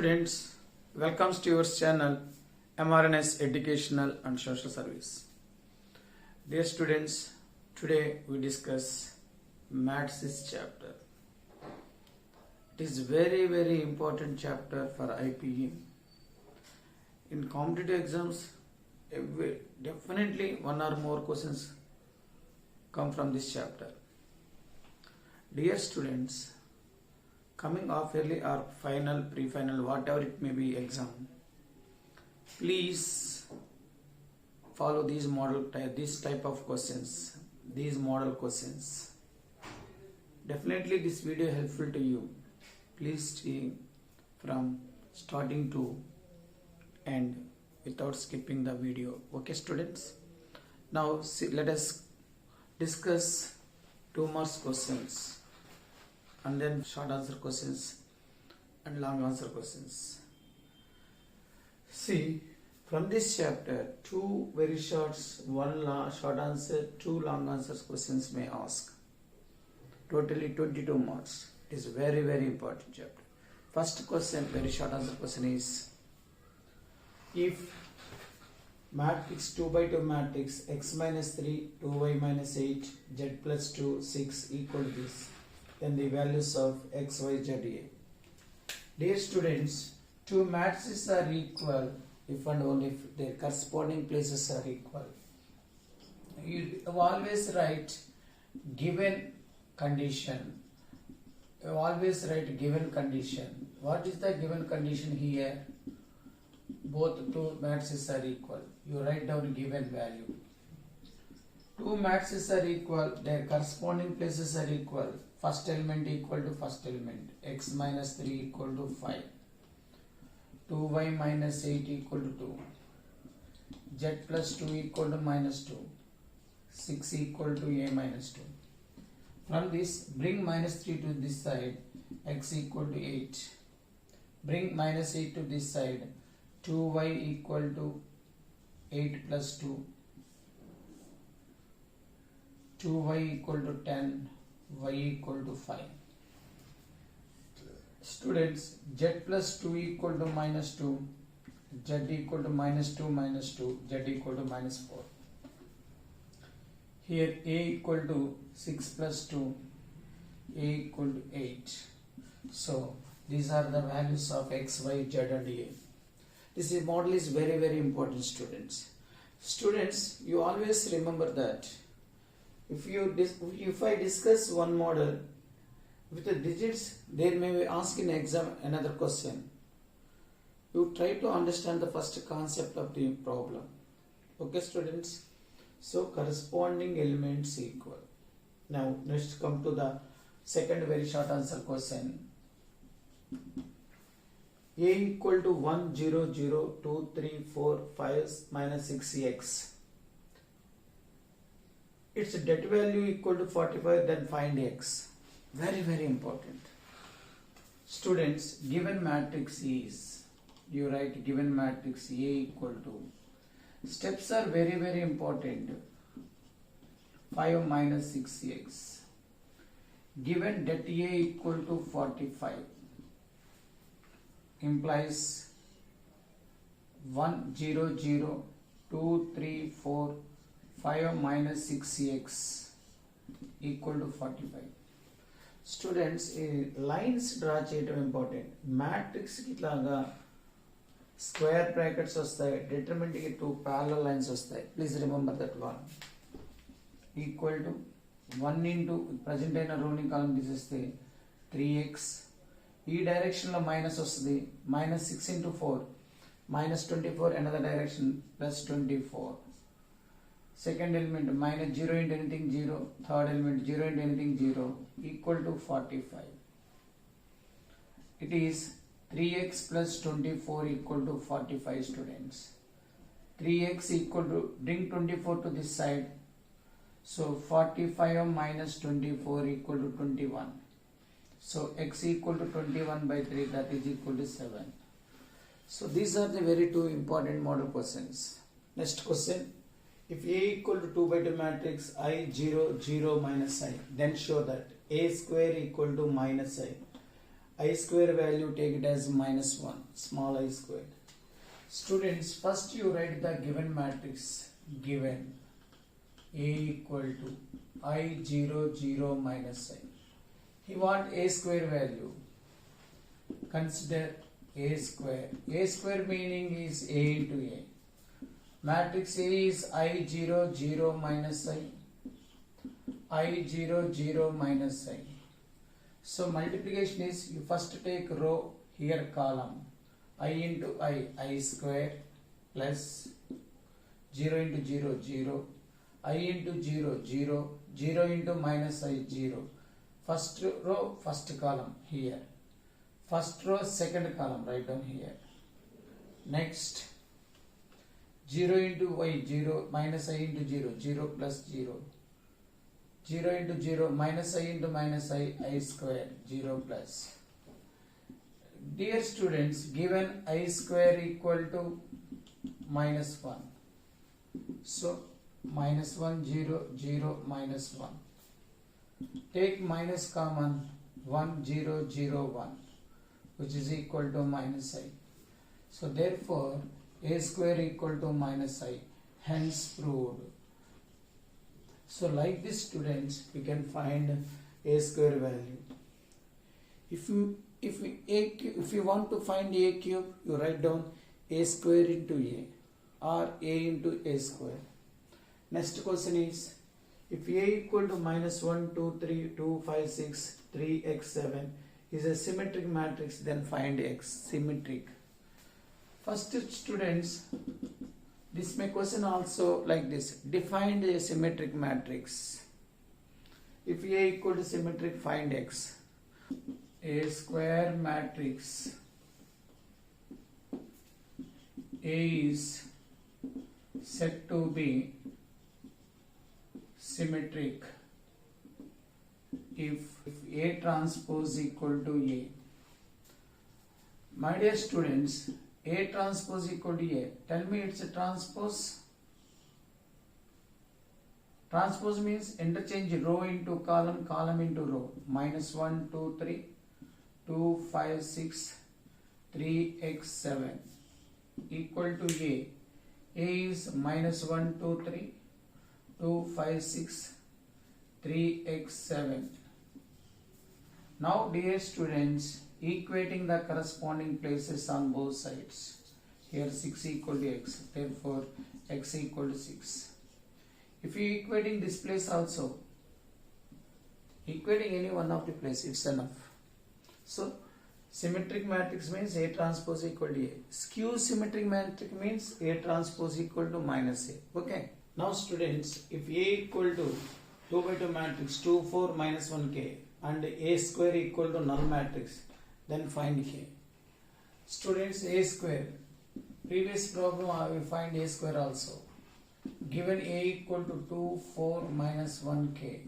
students, welcome to your channel MRNS Educational and Social Service. Dear students, today we discuss Maths chapter. It is very important chapter for IPE. In competitive exams, definitely one or more questions come from this chapter. Dear students, coming off yearly or final, pre-final, whatever it may be exam, please follow these type of questions, these model questions. Definitely this video helpful to you. Please see from starting to end without skipping the video. Okay students? Now let us discuss 2 marks questions and then short answer questions and long answer questions. See, from this chapter, 2 very shorts, 1 short answer, 2 long answers questions may ask. Totally 22 marks. It is very important chapter. First question, very short answer question is, if matrix 2 by 2 matrix x minus 3, 2y minus 8, z plus 2, 6 equal to this, then the values of x, y, z, a. Dear students, 2 matrices are equal if and only if their corresponding places are equal. You always write given condition. You always write given condition. What is the given condition here? Both 2 matrices are equal. You write down given value. 2 matrices are equal, their corresponding places are equal. First element equal to first element, x minus 3 equal to 5, 2y minus 8 equal to 2, z plus 2 equal to minus 2, 6 equal to a minus 2. From this, bring minus 3 to this side, x equal to 8. Bring minus 8 to this side, 2y equal to 8 plus 2, 2y equal to 10, y equal to 5. Students, z plus 2 equal to minus 2, z equal to minus 2 minus 2, z equal to minus 4. Here a equal to 6 plus 2, a equal to 8. So these are the values of x, y, z and a. This model is very important students. Students, you always remember that if I discuss one model with the digits, there may be asked in exam another question. You try to understand the first concept of the problem. Okay students? So corresponding elements equal. Now next come to the second very short answer question. A equal to 1, 0, 0, 2, 3, 4, 5 minus 6x. Its det value equal to 45, then find x. Very important. Students, given matrix is, you write given matrix A equal to, steps are very important. 5 minus 6x. Given det A equal to 45 implies 1, 0, 0, 2, 3, 4, 5 minus 6x equal to 45. Students, lines draw చేయడం important. Matrix కి ఇట్లాగా square brackets వస్తాయి, determinant కి 2 parallel lines వస్తాయి. Please remember that one. Equal to 1 into present అయిన రోని కాలం తీసేస్తే 3x. ఈ direction లో మైనస్ వస్తుంది, minus 6 into 4, minus 24 another direction, plus 24. Second element minus 0 into anything 0, third element 0 into anything 0, equal to 45. It is 3x plus 24 equal to 45 students. 3x equal to, bring 24 to this side, so 45 minus 24 equal to 21. So x equal to 21 by 3, that is equal to 7. So these are the very 2 important model questions. Next question. If A equal to 2 by 2 matrix I 0 0 minus I, then show that A square equal to minus I. I square value take it as minus 1, small I square. Students, first you write the given matrix, given A equal to I0, 0 minus I. You want A square value. Consider A square. A square meaning is A into A. Matrix A is I0, 0 minus I. I0, 0 minus I. So multiplication is, you first take row, here column. I into I square plus 0 into 0, 0. I into 0, 0. 0 into minus I, 0. First row, first column here. First row, second column, write down here. Next, 0 into y, 0, minus I into 0, 0 plus 0. 0 into 0, minus I into minus I square, 0 plus. Dear students, given I square equal to minus 1. So, minus 1, 0, 0, minus 1. Take minus common, 1, 0, 0, 1, which is equal to minus I. So, therefore, A square equal to minus I, hence proved. So, like this, students, we can find A square value. If you want to find A cube, you write down A square into A or A into A square. Next question is, if A equal to minus 1, 2, 3, 2, 5, 6, 3, x, 7 is a symmetric matrix, then find X, symmetric. First, students, this may question also like this. Define a symmetric matrix. If A equal to symmetric, find X. A square matrix A is said to be symmetric if A transpose equal to A. My dear students, A transpose equal to A. Tell me it's a transpose. Transpose means interchange row into column, column into row. Minus 1, 2, 3, 2, 5, 6, 3, x, 7 equal to A. A is minus 1, 2, 3, 2, 5, 6, 3, x, 7. Now, dear students, equating the corresponding places on both sides. Here 6 equal to x, therefore x equal to 6. If you equating this place also, equating any one of the place, it's enough. So, symmetric matrix means A transpose equal to A. Skew symmetric matrix means A transpose equal to minus A. Okay. Now students, if A equal to 2 by 2 matrix 2, 4, minus 1k and A square equal to null matrix, then find K. Students, A square. Previous problem I will find A square also. Given A equal to 2, 4, minus 1k.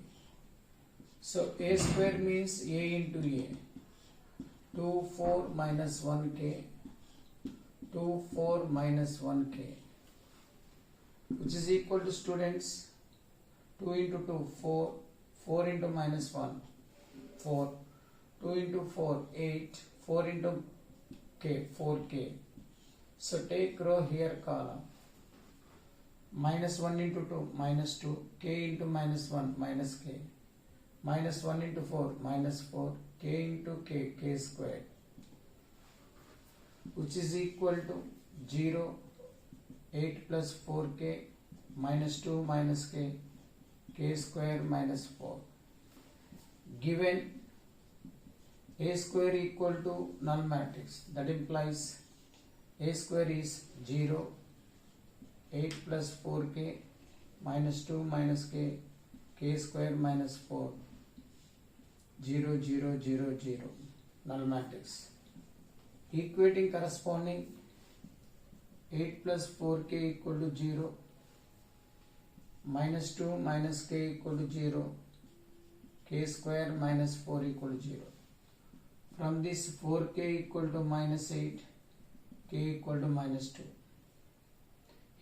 So A square means A into A. 2, 4, minus 1k. 2, 4, minus 1k. Which is equal to, students, 2 into 2, 4. 4 into minus 1, 4. 2 into 4, 8. 4 into k, 4k. So take row here column. Minus 1 into 2, minus 2. K into minus 1, minus k. Minus 1 into 4, minus 4. K into k, k squared. Which is equal to 0. 8 plus 4k, minus 2 minus k, k square minus 4. Given A square equal to null matrix, that implies A square is 0, 8 plus 4k, minus 2 minus k, k square minus 4, 0, 0, 0, 0, null matrix. Equating corresponding 8 plus 4k equal to 0, minus 2 minus k equal to 0, k square minus 4 equal to 0. From this 4k equal to minus 8, k equal to minus 2.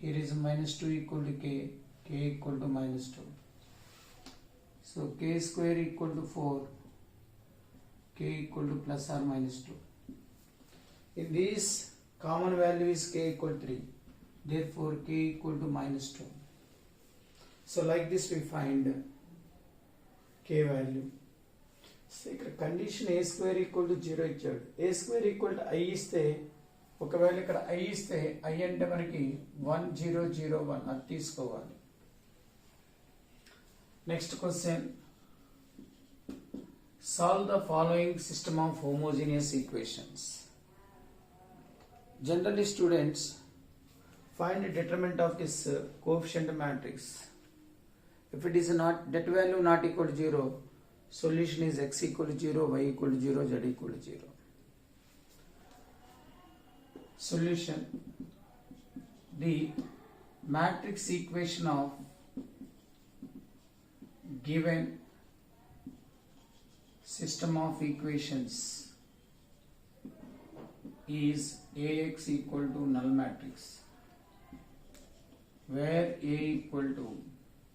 Here is minus 2 equal to k, k equal to minus 2. So k square equal to 4, k equal to plus or minus 2. In this, common value is k equal to 3. Therefore, k equal to minus 2. So like this we find k value. So ఇక్కడ condition a square equal to 0 ఇచ్చాడు. a square equal to I ఇస్తే, ఒకవేళ ఇక్కడ I ఇస్తే I అంటే మనకి 1001 అది తీసుకోవాలి. Next question, solve the following system of homogeneous equations. Generally students, find the determinant of this coefficient matrix. If it is not, that value not equal to 0, solution is x equal to 0, y equal to 0, z equal to 0. Solution, the matrix equation of given system of equations is Ax equal to null matrix, where A equal to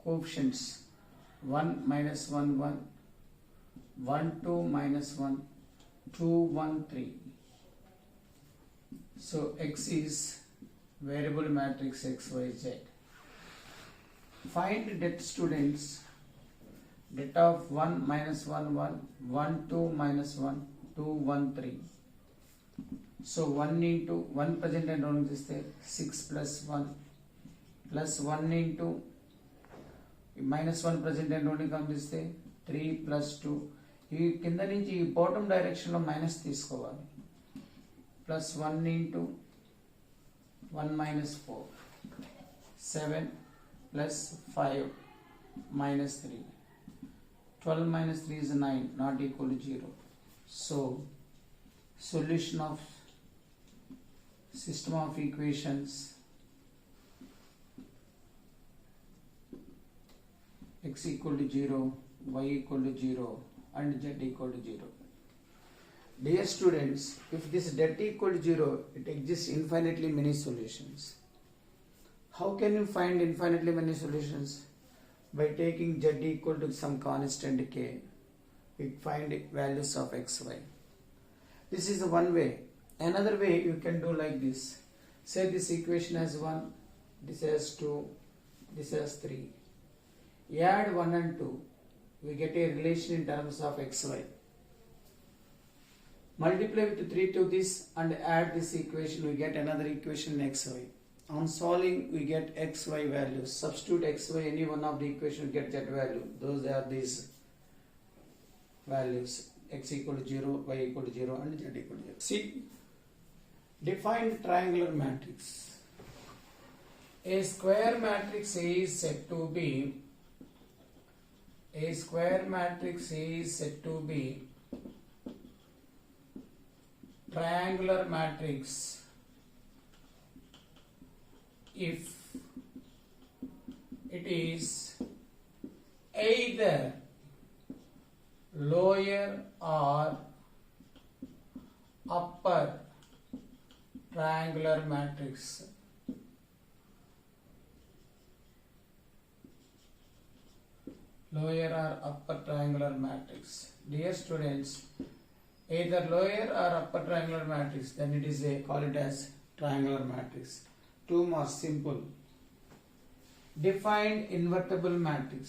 coefficients 1 minus 1 1, 1 2 minus 1 2 1 3. So X is variable matrix x y z. Find det students, det of 1 minus 1 1, 1 2 minus 1 2 1 3. So 1 into 1 present and round is there, 6 plus 1 plus 1 into minus 1 present and round comes is there, 3 plus 2. ఈ కింద నుంచి ఈ bottom direction లో minus తీసుకోవాలి. Plus 1 into 1 minus 4, 7 plus 5 minus 3, 12 minus 3 is 9, not equal to 0. So solution of system of equations x equal to 0, y equal to 0 and z equal to 0. Dear students, if this det equal to 0, it exists infinitely many solutions. How can you find infinitely many solutions? By taking z equal to some constant k, we find values of x, y. This is one way. Another way you can do like this. Say this equation has 1, this has 2, this has 3. Add 1 and 2, we get a relation in terms of x, y. Multiply with 3 to this and add this equation, we get another equation in x, y. On solving, we get x, y values. Substitute x, y, any one of the equation, get that value. Those are these values. X equal to 0, y equal to 0 and z equal to 0. See, define triangular matrix. A square matrix is said to be triangular matrix if it is either lower or upper triangular matrix. Lower or upper triangular matrix. Dear students, either lower or upper triangular matrix, then it is call it as triangular matrix. 2 more simple. Define invertible matrix.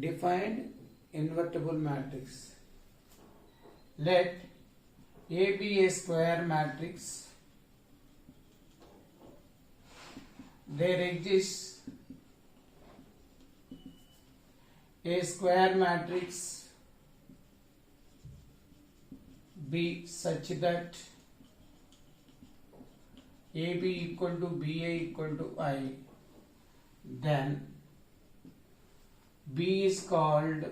Define invertible matrix. Let A be a square matrix. There exists a square matrix be such that AB equal to BA equal to I, then B is called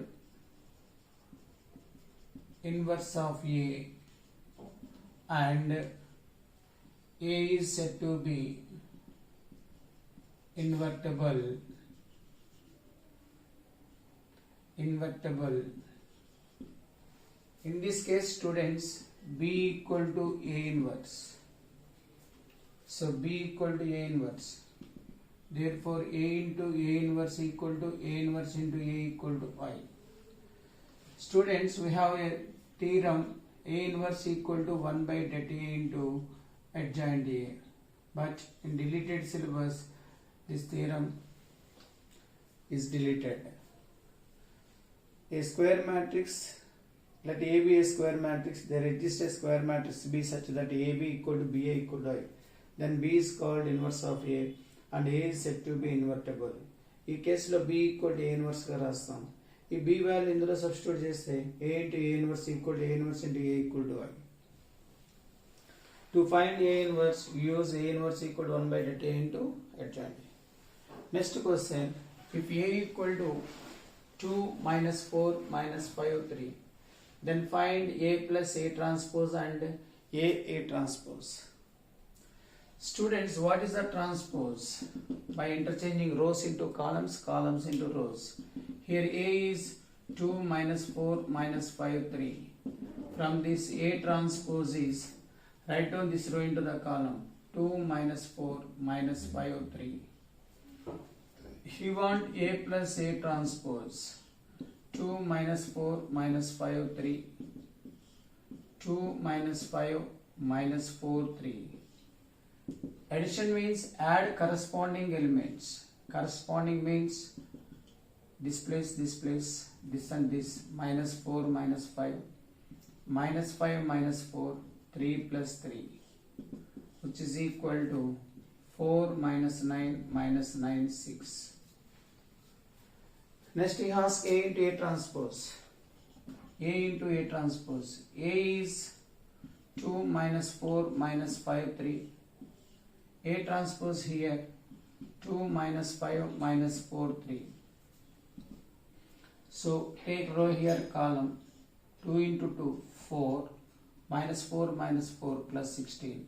inverse of A and A is said to be invertible. In this case, students, B equal to A inverse. So B equal to A inverse. Therefore, A into A inverse equal to A inverse into A equal to I. Students, we have a theorem A inverse equal to 1 by det A into adjoint A. But in deleted syllabus, this theorem is deleted. A square matrix, let A be a square matrix, there exists a square matrix B such that AB equal to BA equal to I. Then B is called inverse of A and A is said to be invertible. ఈ కేసులో B equal to A inverse గా రాస్తాం. ఈ B value ఇందులో substitute చేస్తే A into A inverse equal to A inverse into A equal to I. To find A inverse, use A inverse equal to 1 by det A into adjoint A. Next question, if A equal to 2 minus 4 minus 5 3, then find A plus A transpose and A transpose. Students, what is the transpose? By interchanging rows into columns, columns into rows. Here A is 2 minus 4 minus 5 3. From this A transpose is, write down this row into the column, 2 minus 4 minus 5 3. He want A plus A transpose, 2 minus 4 minus 5 3, 2 minus 5 minus 4 3. Addition means add corresponding elements. Corresponding means this place, this and this, minus 4 minus 5, minus 5 minus 4, 3 plus 3, which is equal to 4 minus 9 minus 9, 6. Next he asks A into A transpose. A into A transpose. A is 2 minus 4 minus 5 3. A transpose here 2 minus 5 minus 4 3. So take row here column, 2 into 2 4 minus 4 minus 4 plus 16,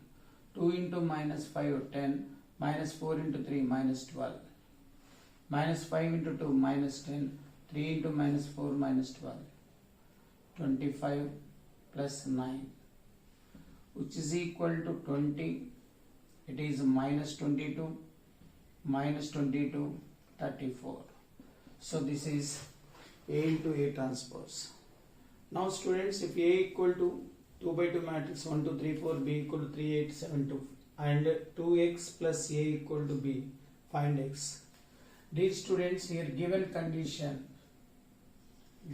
2 into minus 5 10 minus 4 into 3 minus 12, minus 5 into 2 minus 10, 3 into minus 4 minus 12, 25 plus 9, which is equal to 20. It is minus 22, minus 22, 34. So this is A into A transpose. Now students, if A equal to 2 by 2 matrix 1 2 3 4, B equal to 3 8 7 2 and 2x plus A equal to B, find x. Dear students, here given condition,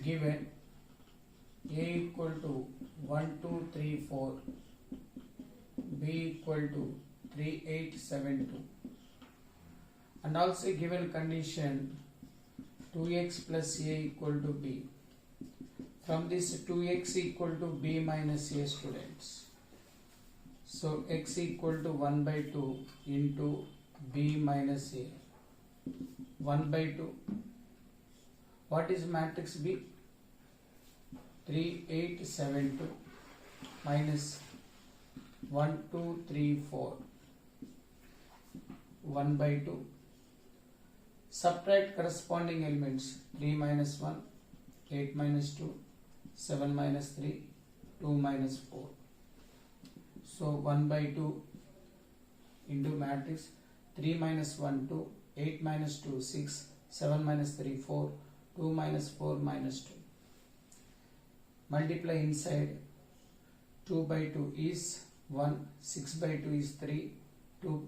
given A equal to 1 2 3 4, B equal to 3 8 7 2, and also given condition 2x plus A equal to B. From this 2x equal to B minus A, students. So x equal to 1 by 2 into B minus A. 1 by 2. What is matrix B? 3 8 7 2 minus 1 2 3 4. 1 by 2. Subtract corresponding elements, 3 minus 1, 8 minus 2, 7 minus 3, 2 minus 4. So 1 by 2 into matrix, 3 minus 1, 2, 8 minus 2, 6, 7 minus 3, 4, 2 minus 4 minus 2. Multiply inside, 2 by 2 is 1, 6 by 2 is 3,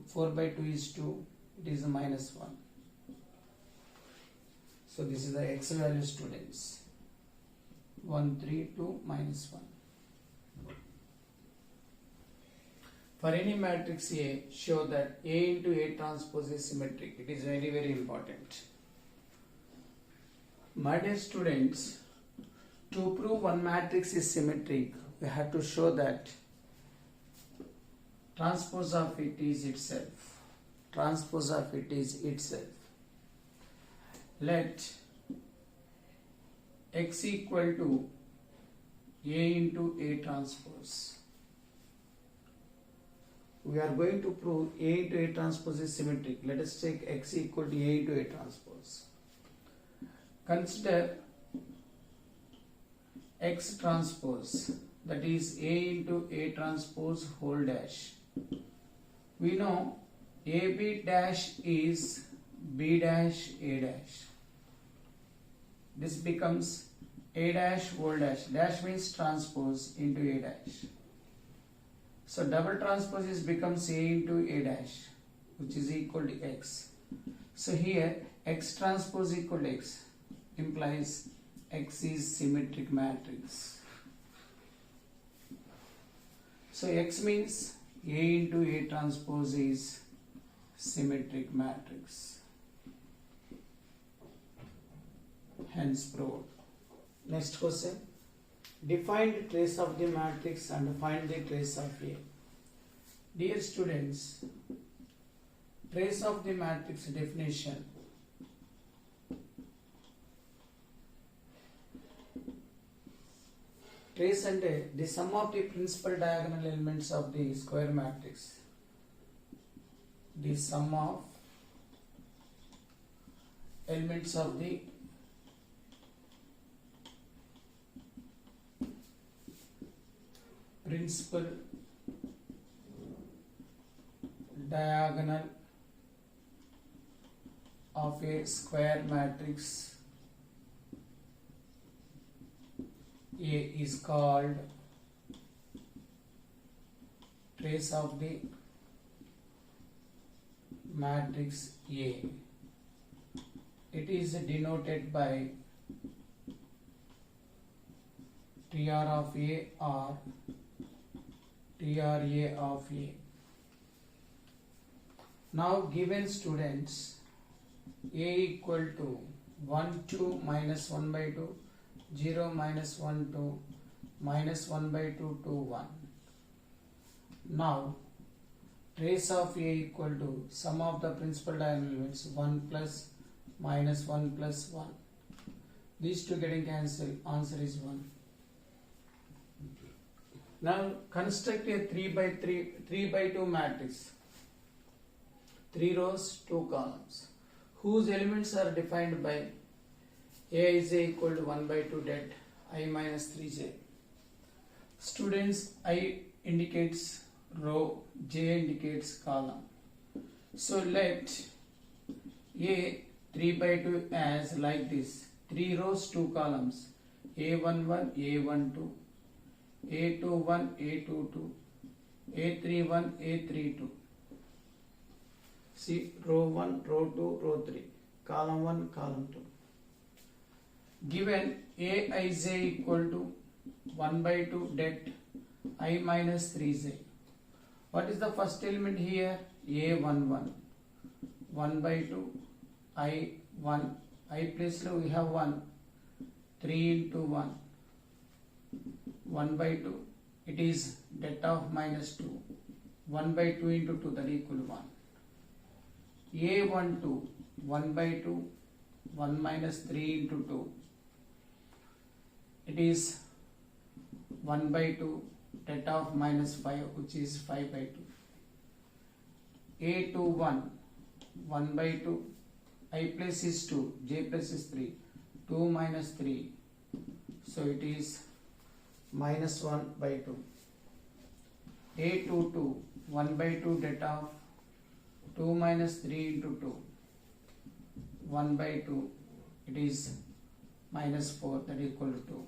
4 by 2 is 2, it is a minus 1. So this is the x value, students. 1 3 2 minus 1. For any matrix A, show that A into A transpose is symmetric. It is very, very important. My dear students, to prove one matrix is symmetric, we have to show that transpose of it is itself. Transpose of it is itself. Let x equal to A into A transpose. We are going to prove A into A transpose is symmetric. Let us take x equal to A into A transpose. Consider x transpose, that is A into A transpose whole dash. We know AB dash is B dash A dash. This becomes A dash whole dash. Dash means transpose into A dash. So double transpose is becomes A into A dash, which is equal to X. So here X transpose equal to X implies X is symmetric matrix. So X means A into A transpose is symmetric matrix. Hence proved. Next question. Define the trace of the matrix and find the trace of A. Dear students, trace of the matrix definition. Trace ante the sum of the principal diagonal elements of the square matrix. The sum of elements of the principal diagonal of a square matrix A is called trace of the matrix A. It is denoted by TR of A or TRA of A. Now given students A equal to 1 2 minus 1 by 2, 0 minus 1 2, minus 1 by 2 2 1. Now trace of A equal to sum of the principal diagonal elements 1 plus minus 1 plus 1. These two getting cancelled, answer is 1. Now construct a 3 by 2 matrix, 3 rows, 2 columns, whose elements are defined by A is equal to 1 by 2 det I minus 3j. Students, I indicates row, j indicates column. So let A 3 by 2 as like this, 3 rows, 2 columns, A11, A12, A21, A22, A31, A32. See, row 1, row 2, row 3, column 1, column 2. Given Aij equal to 1 by 2 det I minus 3j. What is the first element here? A11. 1 by 2 I1. I place we have 1. 3 into 1. 1 by 2. It is det of minus 2. 1 by 2 into 2, that equal to 1. A12. 1 by 2. 1 minus 3 into 2. It is 1 by 2 det of minus 5, which is 5 by 2. A21, 1 by 2, I plus is 2, j plus is 3, 2 minus 3, so it is minus 1 by 2. A22, 1 by 2 det of 2 minus 3 into 2, 1 by 2, it is minus 4, that equal to 2.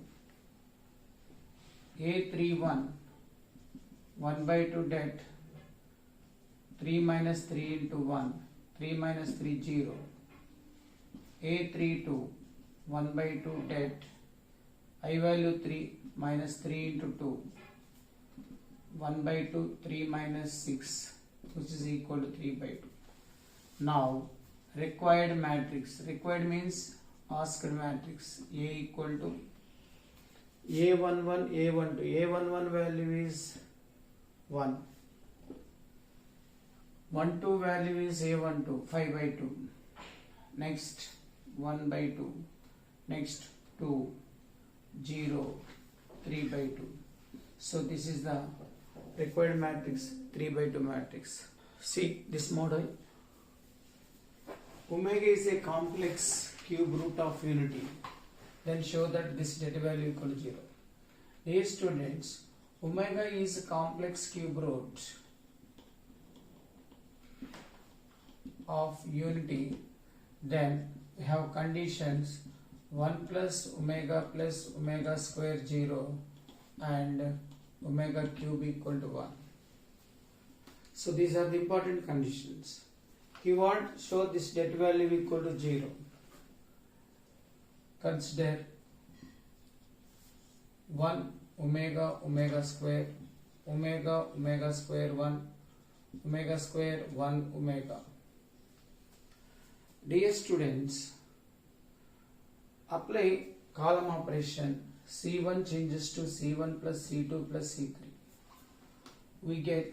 A31, 1 by 2 det 3 minus 3 into 1, 3 minus 3 0. A32, 1 by 2 det I value 3 minus 3 into 2, 1 by 2, 3 minus 6, which is equal to 3 by 2. Now required matrix. Required means asked matrix. A equal to A11, A12. A11 value is 1. 1, 2 value is A12, 5 by 2. Next 1 by 2. Next 2, 0, 3 by 2. So this is the required matrix, 3 by 2 matrix. See this model. Omega is a complex cube root of unity. Then show that this data value equal to 0. Dear students, omega is a complex cube root of unity. Then we have conditions 1 plus omega square 0 and omega cube equal to 1. So these are the important conditions. He wants show this delta value equal to 0. Consider 1 omega square 1 omega square 1 omega. Dear students, apply column operation. C1 changes to C1 plus C2 plus C3. We get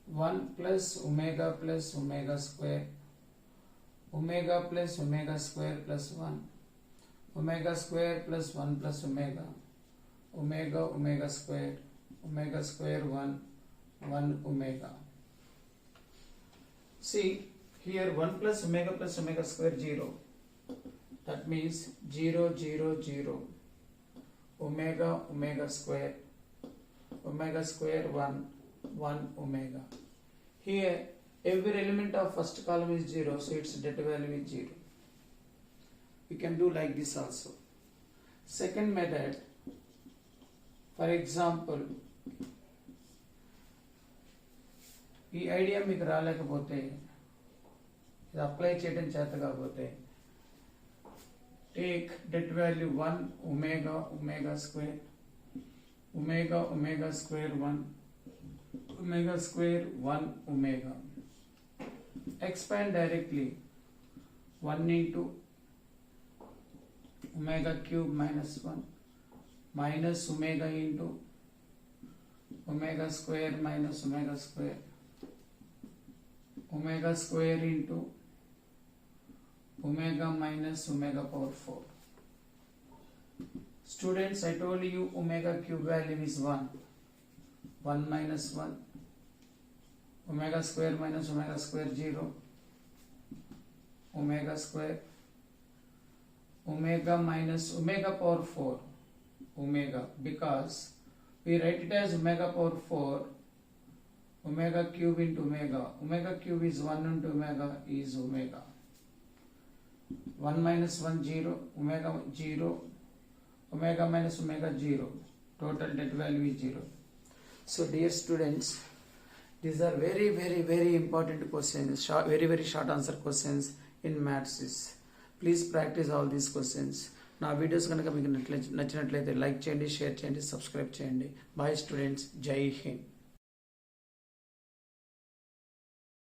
1 plus omega square square plus 1 omega square plus 1 plus omega square 1 omega. See here 1 plus omega square 0. That means 0 omega square 1 omega. Here every element of first column is 0, so its delta value is 0. We can do like this also. Second method, for example, ఈ idea మీకు రాలేకపోతే ఇది apply చేయడం చేత కాకపోతే take det value 1 omega square 1 omega square 1 omega. Expand directly 1 into omega cube minus 1 minus omega into omega square minus omega square into omega minus omega power 4. Students, I told you omega cube value is 1 minus 1 omega square minus omega square 0 omega square omega minus omega power 4 omega, because we write it as omega power 4 omega cube into omega cube is 1 into omega is omega. 1 minus 1 0 omega minus omega 0, total delta value is 0. So dear students, these are very important questions, very short answer questions in maths. Please practice all these questions. నా videos కనుక మీకు నచ్చినట్లయితే like చేయండి, share చేయండి, subscribe చేయండి. Bye students, జై హింద్.